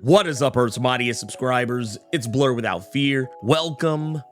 What is up, Earth's mightiest subscribers? It's Blerd without fear. Welcome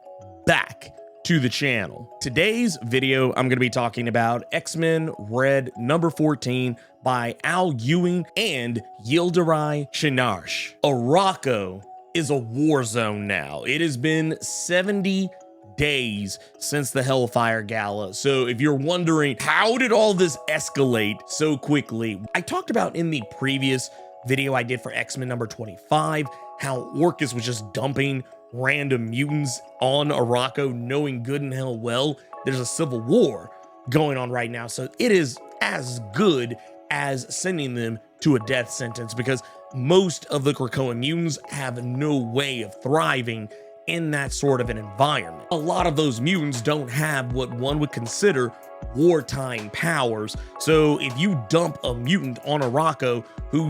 back to the channel. Today's video, I'm going to be talking about X-Men Red number 14 by Al Ewing and Yildiray Shinarsh. Arakko is a war zone now. It has been 70 days since the Hellfire Gala. So if you're wondering, how did all this escalate so quickly? I talked about in the previous video I did for X-Men number 25, how Orcus was just dumping random mutants on Arakko, knowing good and hell well there's a civil war going on right now. So it is as good as sending them to a death sentence, because most of the Krakoan mutants have no way of thriving in that sort of an environment. A lot of those mutants don't have what one would consider wartime powers. So if you dump a mutant on Arakko who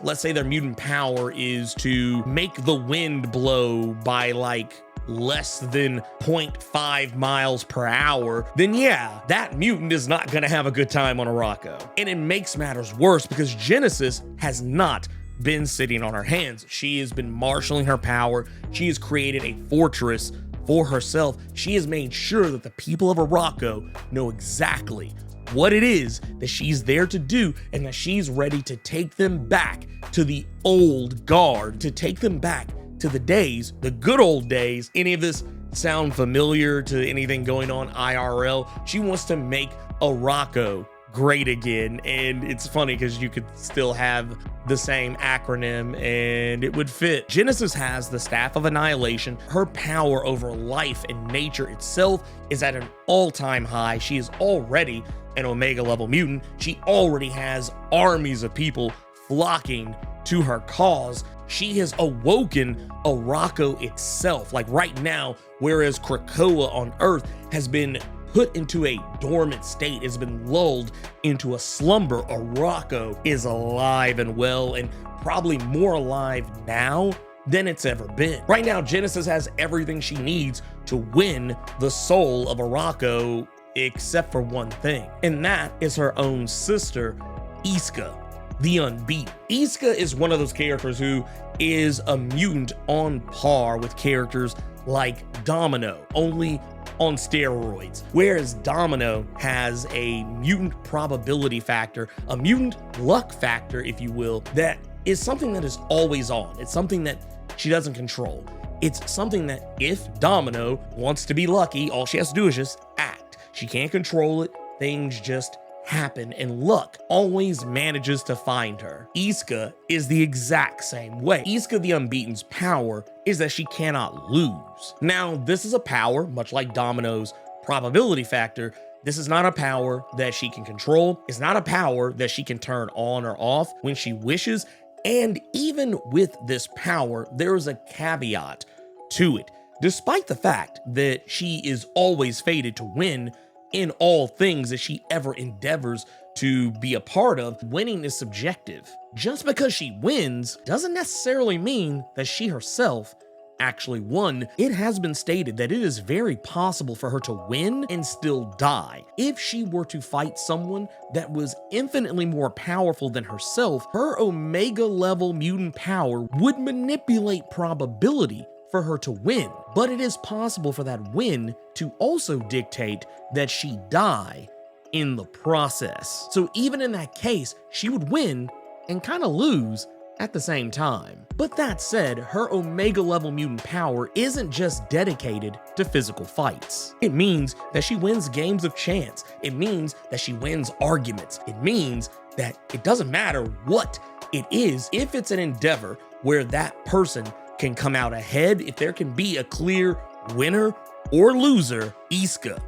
let's say their mutant power is to make the wind blow by like less than 0.5 miles per hour, then yeah, that mutant is not gonna have a good time on Arakko. And it makes matters worse because Genesis has not been sitting on her hands. She has been marshaling her power. She has created a fortress for herself. She has made sure that the people of Arakko know exactly what it is that she's there to do, and that she's ready to take them back to the old guard, to take them back to the days, the good old days. Any of this sound familiar to anything going on IRL? She wants to make Arakko great again. And it's funny because you could still have the same acronym and it would fit. Genesis has the Staff of Annihilation. Her power over life and nature itself is at an all-time high. She is already an Omega level mutant. She already has armies of people flocking to her cause. She has awoken Arakko itself. Like right now, whereas Krakoa on Earth has been put into a dormant state, has been lulled into a slumber, Arakko is alive and well, and probably more alive now than it's ever been. Right now, Genesis has everything she needs to win the soul of Arakko, except for one thing, and that is her own sister, Isca the Unbeaten. Isca is one of those characters who is a mutant on par with characters like Domino, only on steroids. Whereas Domino has a mutant probability factor, a mutant luck factor, if you will, that is something that is always on. It's something that she doesn't control. It's something that if Domino wants to be lucky, all she has to do is just act. She can't control it. Things just happen, and luck always manages to find her. Isca is the exact same way. Isca the Unbeaten's power is that she cannot lose. Now, this is a power, much like Domino's probability factor. This is not a power that she can control. It's not a power that she can turn on or off when she wishes. And even with this power, there is a caveat to it. Despite the fact that she is always fated to win in all things that she ever endeavors to be a part of, winning is subjective. Just because she wins doesn't necessarily mean that she herself actually won. It has been stated that it is very possible for her to win and still die. If she were to fight someone that was infinitely more powerful than herself, her Omega level mutant power would manipulate probability for her to win. But it is possible for that win to also dictate that she die in the process. So even in that case, she would win and kind of lose at the same time. But that said, her Omega level mutant power isn't just dedicated to physical fights. It means that she wins games of chance. It means that she wins arguments. It means that it doesn't matter what it is. If it's an endeavor where that person can come out ahead, if there can be a clear winner or loser, Isca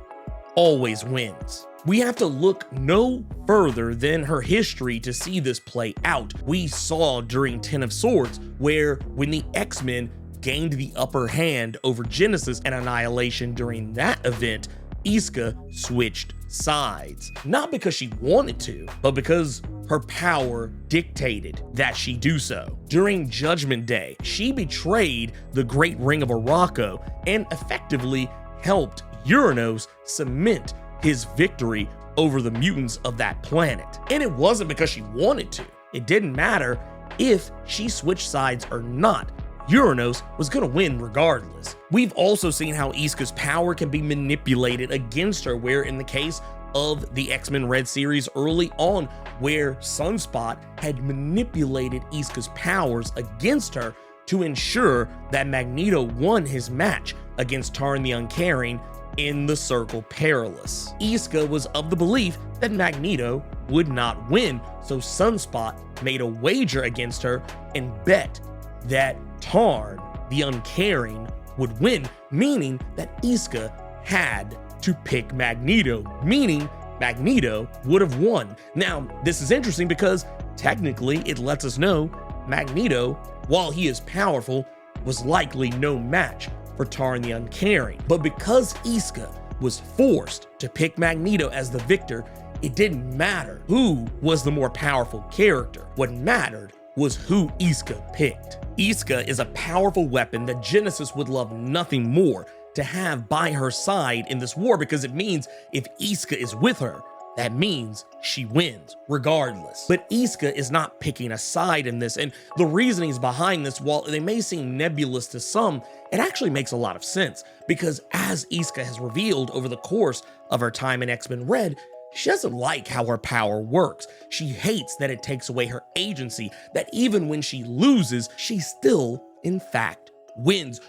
always wins. We have to look no further than her history to see this play out. We saw during Ten of Swords, where when the X-Men gained the upper hand over Genesis and Annihilation during that event, Isca switched sides. Not because she wanted to, but because her power dictated that she do so. During Judgment Day, she betrayed the Great Ring of Arakko and effectively helped Uranos cement his victory over the mutants of that planet. And it wasn't because she wanted to. It didn't matter if she switched sides or not, Uranos was gonna win regardless. We've also seen how Isca's power can be manipulated against her, where in the case of the X-Men Red series early on, where Sunspot had manipulated Isca's powers against her to ensure that Magneto won his match against Tarn the Uncaring in the Circle Perilous. Isca was of the belief that Magneto would not win, so Sunspot made a wager against her and bet that Tarn the Uncaring would win, meaning that Isca had to pick Magneto, meaning Magneto would have won. Now, this is interesting because technically it lets us know Magneto, while he is powerful, was likely no match for Tarn the Uncaring. But because Isca was forced to pick Magneto as the victor, it didn't matter who was the more powerful character. What mattered was who Isca picked. Isca is a powerful weapon that Genesis would love nothing more to have by her side in this war, because it means if Isca is with her, that means she wins regardless. But Isca is not picking a side in this, and the reasonings behind this, while they may seem nebulous to some, it actually makes a lot of sense, because as Isca has revealed over the course of her time in X-Men Red, she doesn't like how her power works. She hates that it takes away her agency, that even when she loses, she still, in fact, wins.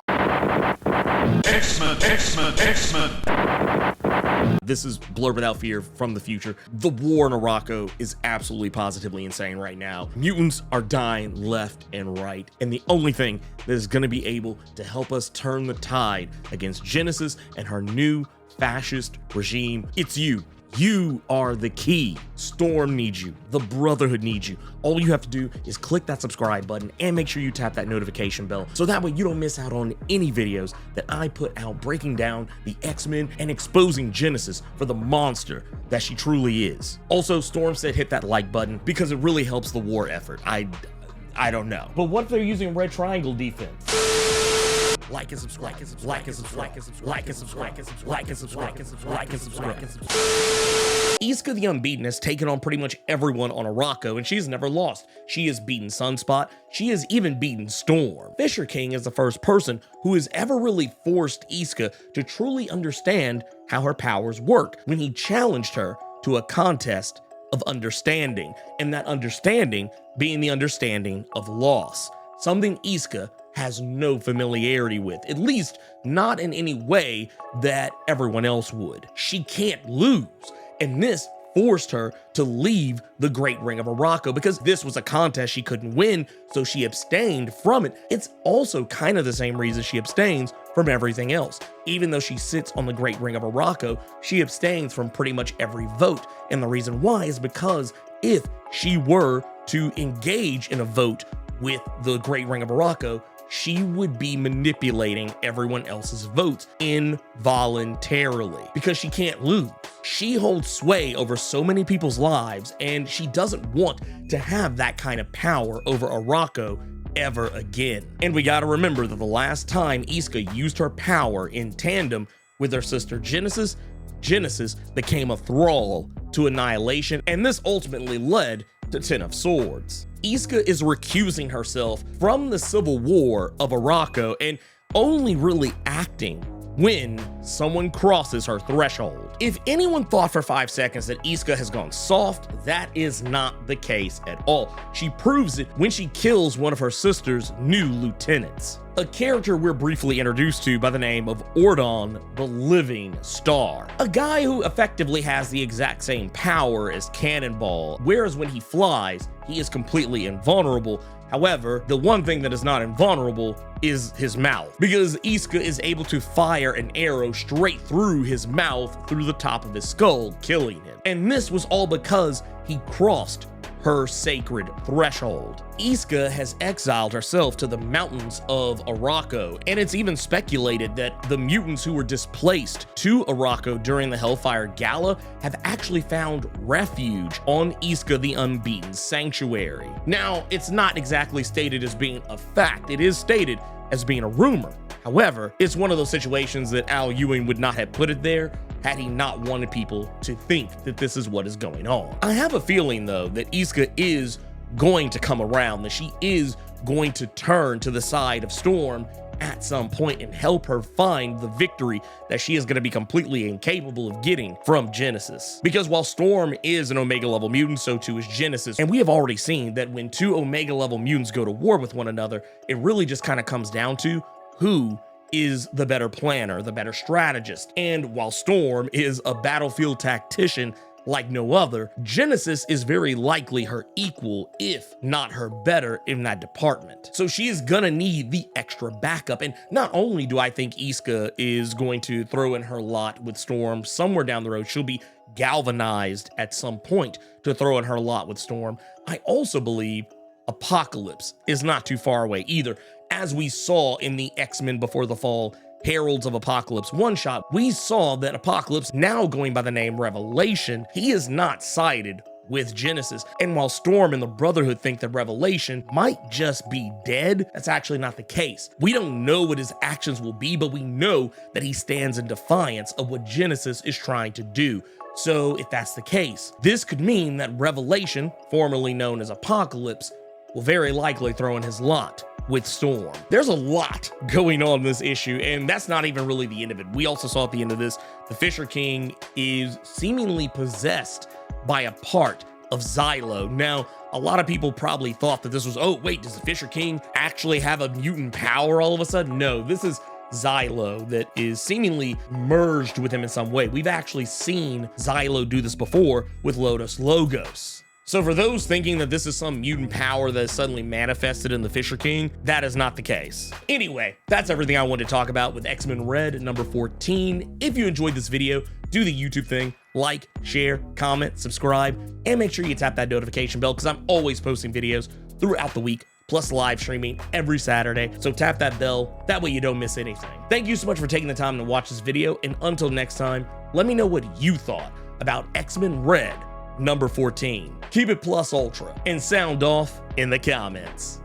X-Men, X-Men, X-Men. This is Blerd Without Fear from the future. The war in Arakko is absolutely positively insane right now. Mutants are dying left and right, and the only thing that is going to be able to help us turn the tide against Genesis and her new fascist regime, it's you. You are the key. Storm needs you. The Brotherhood needs you. All you have to do is click that subscribe button and make sure you tap that notification bell so that way you don't miss out on any videos that I put out breaking down the X-Men and exposing Genesis for the monster that she truly is. Also, Storm said hit that like button because it really helps the war effort. I don't know. But what if they're using red triangle defense? Like and subscribe, like and subscribe, like and subscribe, like and subscribe, like and subscribe. Isca the Unbeaten has taken on pretty much everyone on Arakko, and she has never lost. She has beaten Sunspot, she has even beaten Storm. Fisher King is the first person who has ever really forced Isca to truly understand how her powers work when he challenged her to a contest of understanding, and that understanding being the understanding of loss, something Isca has no familiarity with, at least not in any way that everyone else would. She can't lose, and this forced her to leave the Great Ring of Arakko because this was a contest she couldn't win, so she abstained from it. It's also kind of the same reason she abstains from everything else. Even though she sits on the Great Ring of Arakko, she abstains from pretty much every vote, and the reason why is because if she were to engage in a vote with the Great Ring of Arakko, she would be manipulating everyone else's votes involuntarily because she can't lose. She holds sway over so many people's lives, and she doesn't want to have that kind of power over Arakko ever again. And we gotta remember that the last time Isca used her power in tandem with her sister Genesis became a thrall to Annihilation, and this ultimately led to Ten of Swords. Isca is recusing herself from the Civil War of Arakko and only really acting when someone crosses her threshold. If anyone thought for 5 seconds that Isca has gone soft, that is not the case at all. She proves it when she kills one of her sister's new lieutenants, a character we're briefly introduced to by the name of Ordon the Living Star, a guy who effectively has the exact same power as Cannonball, whereas when he flies, he is completely invulnerable. However, the one thing that is not invulnerable is his mouth, because Isca is able to fire an arrow straight through his mouth through the top of his skull, killing him. And this was all because he crossed her sacred threshold. Isca has exiled herself to the mountains of Arakko, and it's even speculated that the mutants who were displaced to Arakko during the Hellfire Gala have actually found refuge on Isca the Unbeaten's sanctuary. Now, it's not exactly stated as being a fact, it is stated as being a rumor. However, it's one of those situations that Al Ewing would not have put it there had he not wanted people to think that this is what is going on. I have a feeling, though, that Isca is going to come around, that she is going to turn to the side of Storm at some point and help her find the victory that she is going to be completely incapable of getting from Genesis. Because while Storm is an Omega level mutant, so too is Genesis. And we have already seen that when two Omega level mutants go to war with one another, it really just kind of comes down to who is the better planner, the better strategist. And while Storm is a battlefield tactician like no other, Genesis is very likely her equal, if not her better, in that department. So she is gonna need the extra backup. And not only do I think Isca is going to throw in her lot with Storm somewhere down the road, she'll be galvanized at some point to throw in her lot with Storm, I also believe Apocalypse is not too far away either. As we saw in the X-Men Before the Fall Heralds of Apocalypse one-shot, we saw that Apocalypse, now going by the name Revelation, he is not sided with Genesis. And while Storm and the Brotherhood think that Revelation might just be dead, that's actually not the case. We don't know what his actions will be, but we know that he stands in defiance of what Genesis is trying to do. So if that's the case, this could mean that Revelation, formerly known as Apocalypse, will very likely throw in his lot with Storm. There's a lot going on in this issue, and that's not even really the end of it. We also saw at the end of this, the Fisher King is seemingly possessed by a part of Xylo. Now, a lot of people probably thought that this was, oh wait, does the Fisher King actually have a mutant power all of a sudden? No, this is Xylo that is seemingly merged with him in some way. We've actually seen Xylo do this before with Lotus Logos. So for those thinking that this is some mutant power that is suddenly manifested in the Fisher King, that is not the case. Anyway, that's everything I wanted to talk about with X-Men Red number 14. If you enjoyed this video, do the YouTube thing, like, share, comment, subscribe, and make sure you tap that notification bell because I'm always posting videos throughout the week, plus live streaming every Saturday. So tap that bell, that way you don't miss anything. Thank you so much for taking the time to watch this video, and until next time, let me know what you thought about X-Men Red number 14. Keep it plus ultra and sound off in the comments.